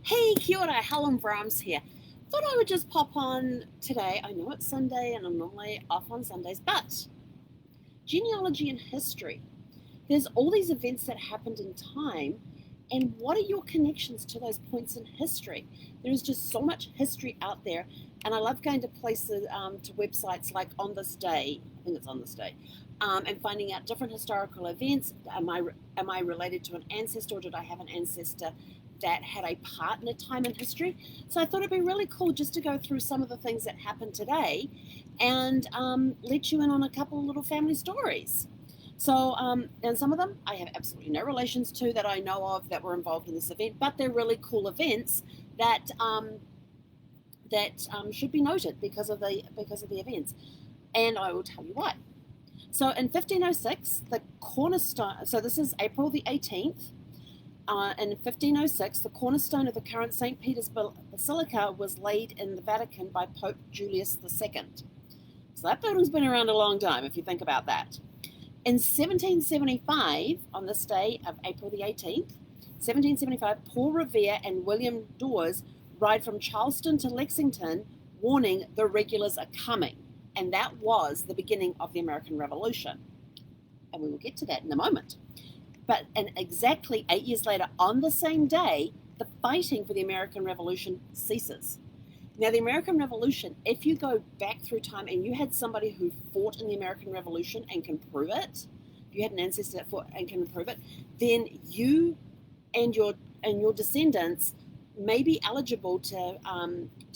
Hey, kia ora, Helen Brahms here. Thought I would just pop on today. I know it's Sunday and I'm normally off on Sundays, but genealogy and history. There's all these events that happened in time, and what are your connections to those points in history? There is just so much history out there, and I love going to places, to websites like On This Day, I think it's On This Day, and finding out different historical events. Am I related to an ancestor, or did I have an ancestor that had a part in a time in history? So I thought it'd be really cool just to go through some of the things that happened today and let you in on a couple of little family stories. So, and some of them I have absolutely no relations to that I know of that were involved in this event, but they're really cool events that should be noted because of the events, and I will tell you why. So, in 1506, the cornerstone. So this is April the 18th. In 1506, the cornerstone of the current St. Peter's Basilica was laid in the Vatican by Pope Julius II. So that building's been around a long time, if you think about that. In 1775, on this day of April the 18th, 1775, Paul Revere and William Dawes ride from Charleston to Lexington, warning the regulars are coming. And that was the beginning of the American Revolution. And we will get to that in a moment. But exactly 8 years later, on the same day, the fighting for the American Revolution ceases. Now, the American Revolution, if you go back through time and you had somebody who fought in the American Revolution and can prove it, if you had an ancestor that fought and can prove it, then you and your descendants may be eligible to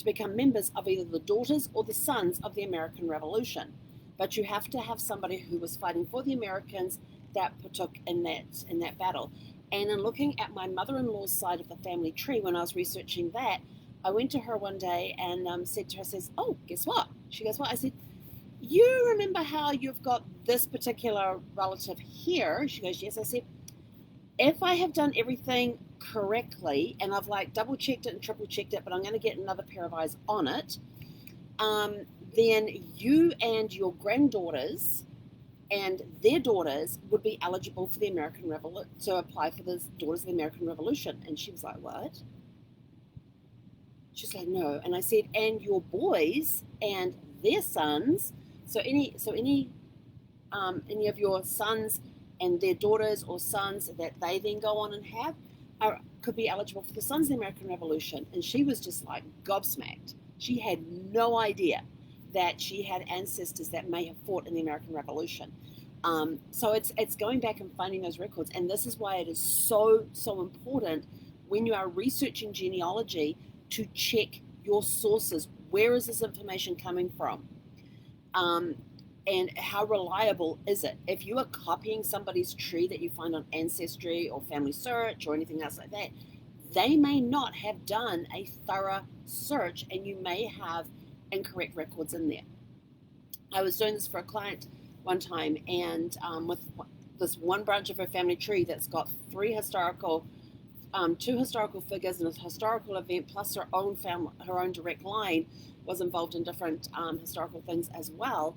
become members of either the daughters or the sons of the American Revolution. But you have to have somebody who was fighting for the Americans that partook in that battle. And in looking at my mother-in-law's side of the family tree, when I was researching that, I went to her one day and said to her, "Oh, guess what?" She goes, "What?" I said, "You remember how you've got this particular relative here?" She goes, "Yes." I said, "If I have done everything correctly, and I've like double checked it and triple checked it, but I'm going to get another pair of eyes on it, then you and your granddaughters and their daughters would be eligible for the American Revolution, to apply for the Daughters of the American Revolution." And she was like, "What?" She's like, "No." And I said, "And your boys and their sons, so any of your sons and their daughters or sons that they then go on and have could be eligible for the Sons of the American Revolution." And she was just like gobsmacked. She had no idea that she had ancestors that may have fought in the American Revolution. So it's going back and finding those records, and this is why it is so important when you are researching genealogy to check your sources. Where is this information coming from? And how reliable is it? If you are copying somebody's tree that you find on Ancestry or Family Search or anything else like that, they may not have done a thorough search, and you may have incorrect records in there. I was doing this for a client one time, and with this one branch of her family tree that's got two historical figures and a historical event, plus her own direct line was involved in different historical things as well.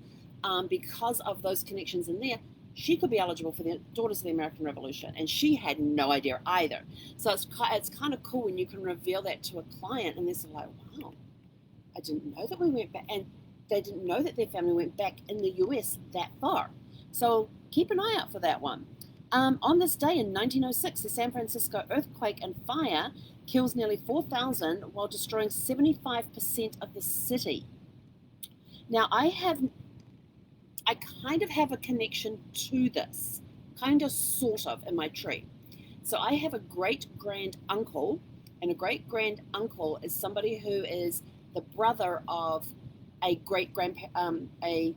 Because of those connections in there, she could be eligible for the Daughters of the American Revolution, and she had no idea either. So it's kind of cool when you can reveal that to a client, and they're sort of like, "Wow, I didn't know that we went back," and they didn't know that their family went back in the US that far. So keep an eye out for that one. On this day in 1906, the San Francisco earthquake and fire kills nearly 4,000 while destroying 75% of the city. Now, I kind of have a connection to this, kind of, sort of, in my tree. So I have a great-grand uncle, and a great-grand-uncle is somebody who is the brother of a great-grandparent. A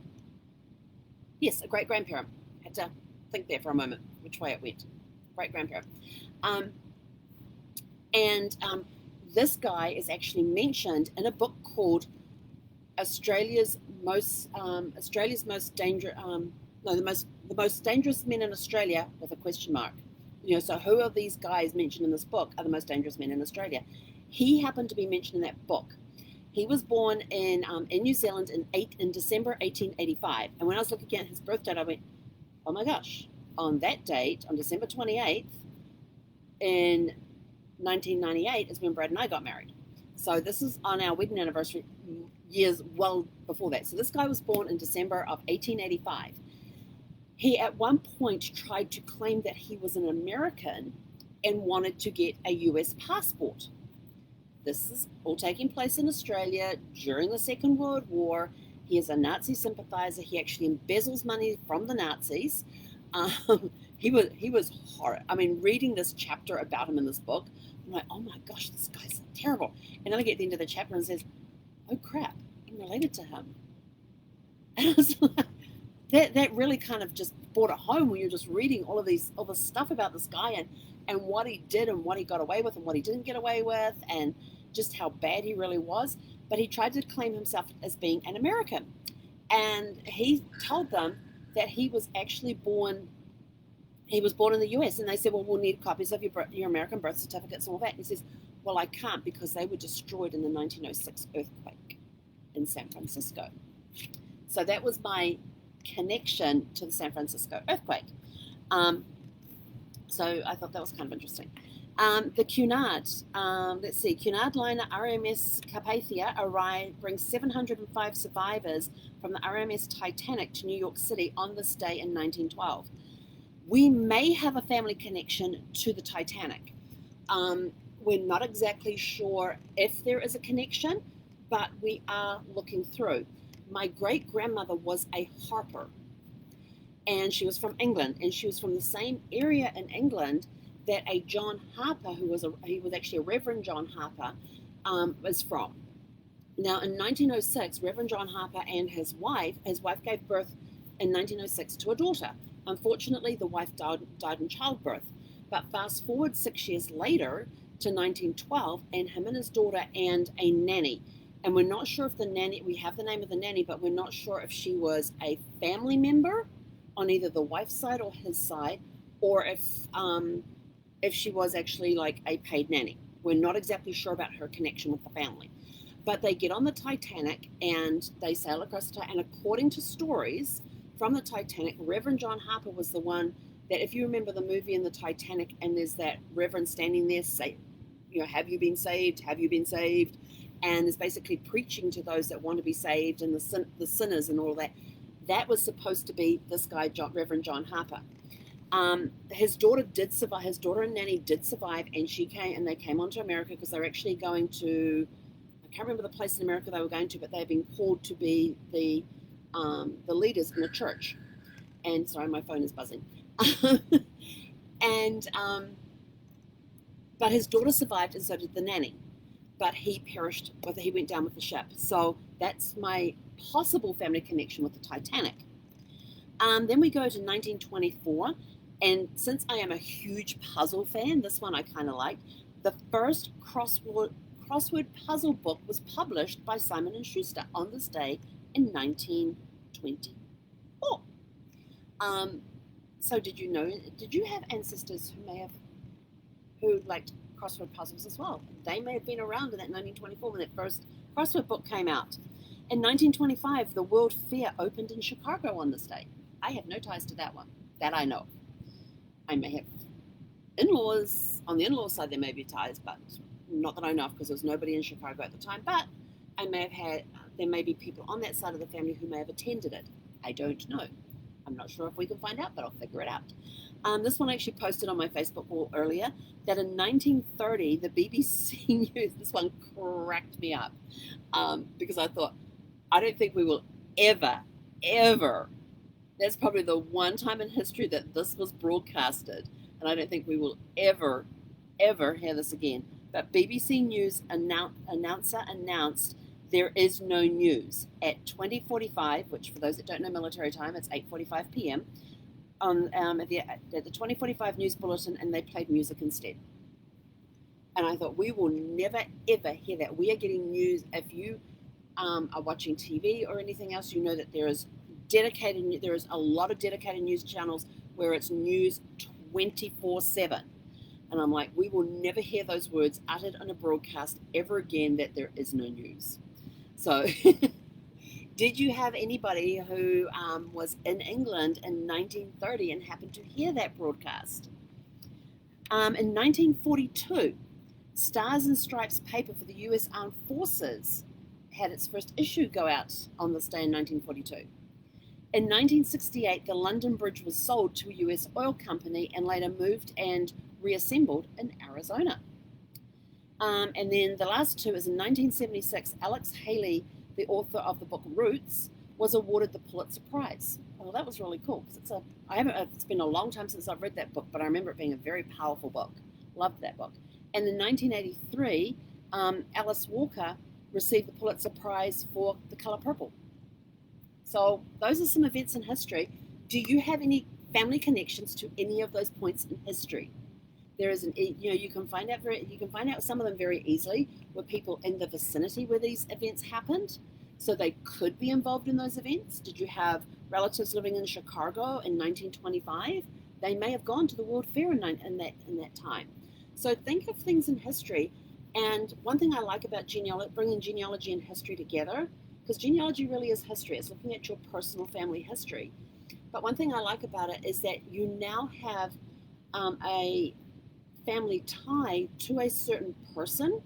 great-grandparent. Had to think there for a moment which way it went. Great-grandparent. This guy is actually mentioned in a book called Australia's most dangerous the most dangerous men in Australia, with a question mark. So who are these guys mentioned in this book are the most dangerous men in Australia? He happened to be mentioned in that book. He was born in New Zealand in December 1885. And when I was looking at his birth date, I went, "Oh my gosh, on that date, on December 28th, in 1998 is when Brad and I got married. So this is on our wedding anniversary years well before that. So this guy was born in December of 1885. He at one point tried to claim that he was an American and wanted to get a US passport. This is all taking place in Australia during the Second World War. He is a Nazi sympathizer. He actually embezzles money from the Nazis. He was horrid. I mean, reading this chapter about him in this book, I'm like, oh my gosh, this guy's terrible. And then I get to the end of the chapter and it says, oh crap, I'm related to him. And I was like, that really kind of just brought it home when you're just reading all this stuff about this guy and what he did and what he got away with and what he didn't get away with and just how bad he really was. But he tried to claim himself as being an American. And he told them that he was actually born in the US. And they said, well, we'll need copies of your American birth certificates and all that. And he says, well, I can't because they were destroyed in the 1906 earthquake in San Francisco. So that was my connection to the San Francisco earthquake. So I thought that was kind of interesting. The Cunard, Cunard liner RMS Carpathia brings 705 survivors from the RMS Titanic to New York City on this day in 1912. We may have a family connection to the Titanic. We're not exactly sure if there is a connection, but we are looking through. My great-grandmother was a harper, and she was from England, and she was from the same area in England that a John Harper, he was actually a Reverend John Harper, was from. Now, in 1906, Reverend John Harper and his wife gave birth in 1906 to a daughter. Unfortunately, the wife died in childbirth. But fast forward 6 years later to 1912, and him and his daughter and a nanny. And we're not sure if the nanny, we have the name of the nanny, but we're not sure if she was a family member on either the wife's side or his side, or if she was actually like a paid nanny. We're not exactly sure about her connection with the family. But they get on the Titanic and they sail across the Titanic. And according to stories from the Titanic, Reverend John Harper was the one that, if you remember the movie in the Titanic, and there's that Reverend standing there saying, have you been saved? Have you been saved? And is basically preaching to those that want to be saved and the sinners and all that. That was supposed to be this guy, Reverend John Harper. His daughter did survive. His daughter and nanny did survive, and they came onto America because they were actually going to, I can't remember the place in America they were going to, but they had been called to be the leaders in the church. And sorry, my phone is buzzing. But his daughter survived, and so did the nanny. But he perished, he went down with the ship. So that's my possible family connection with the Titanic. Then we go to 1924, and since I am a huge puzzle fan, this one I kind of liked. The first crossword puzzle book was published by Simon & Schuster on this day in 1924. So did you have ancestors who liked crossword puzzles as well? They may have been around in that 1924 when that first crossword book came out. In 1925, the World Fair opened in Chicago on this day. I have no ties to that one, that I know. I may have in-laws, on the in-law side there may be ties, but not that I know of because there was nobody in Chicago at the time, but there may be people on that side of the family who may have attended it. I don't know. I'm not sure if we can find out, but I'll figure it out. This one I actually posted on my Facebook wall earlier, that in 1930, the BBC News, this one cracked me up, because I thought, I don't think we will ever, that's probably the one time in history that this was broadcasted, and I don't think we will ever hear this again. But BBC News announcer announced there is no news at 20:45, which for those that don't know military time, it's 8:45 p.m. At the 20:45 news bulletin, and they played music instead. And I thought, we will never ever hear that. We are getting news. If you are watching TV or anything else, you know that there is a lot of dedicated news channels where it's news 24/7. And I'm like, we will never hear those words uttered on a broadcast ever again, that there is no news. So did you have anybody who was in England in 1930 and happened to hear that broadcast? In 1942, Stars and Stripes paper for the US Armed Forces had its first issue go out on this day in 1942. In 1968, the London Bridge was sold to a US oil company and later moved and reassembled in Arizona. And then the last two is in 1976, Alex Haley, the author of the book Roots, was awarded the Pulitzer Prize. Well, that was really cool because it's been a long time since I've read that book, but I remember it being a very powerful book. Loved that book. And in 1983, Alice Walker received the Pulitzer Prize for The Color Purple. So those are some events in history. Do you have any family connections to any of those points in history? There is you can find out some of them very easily with people in the vicinity where these events happened. So they could be involved in those events. Did you have relatives living in Chicago in 1925? They may have gone to the World Fair in that time. So think of things in history. And one thing I like about bringing genealogy and history together, because genealogy really is history. It's looking at your personal family history. But one thing I like about it is that you now have a family tie to a certain person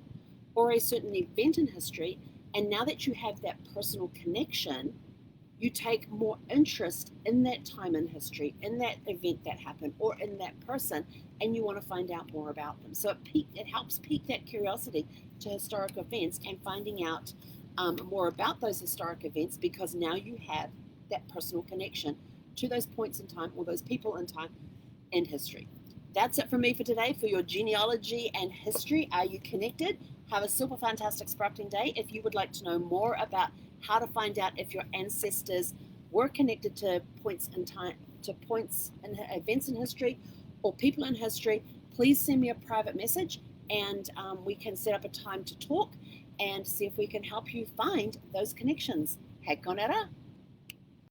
or a certain event in history. And now that you have that personal connection, you take more interest in that time in history, in that event that happened, or in that person, and you want to find out more about them. So it helps pique that curiosity to historic events and finding out more about those historic events, because now you have that personal connection to those points in time or those people in time in history. That's it from me for today for your genealogy and history. Are you connected? Have a super fantastic sprockling day. If you would like to know more about how to find out if your ancestors were connected to points in time, to points and events in history or people in history, please send me a private message and we can set up a time to talk and see if we can help you find those connections. Hei konera.